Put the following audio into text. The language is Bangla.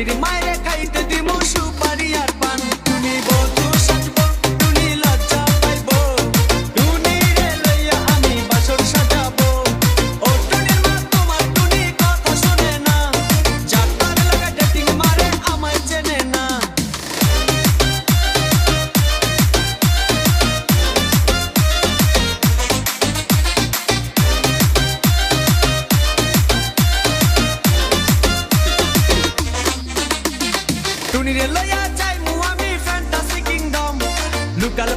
টুনির মায়েরে খাইতে দিমু সুপারি আর পান টুনি বধূ সাজবো টুনি লজ্জা পাইবো টুনিরে লইয়া আমি বাসর সাজাবো ও টুনির মা তোমার টুনি কথা শোনে না যাত্রার লাগা ডেটিং মারে আমায় চেনে না টুনিরে লইয়া যাইমু আমি ফ্যান্টাসি কিংডম লুকাল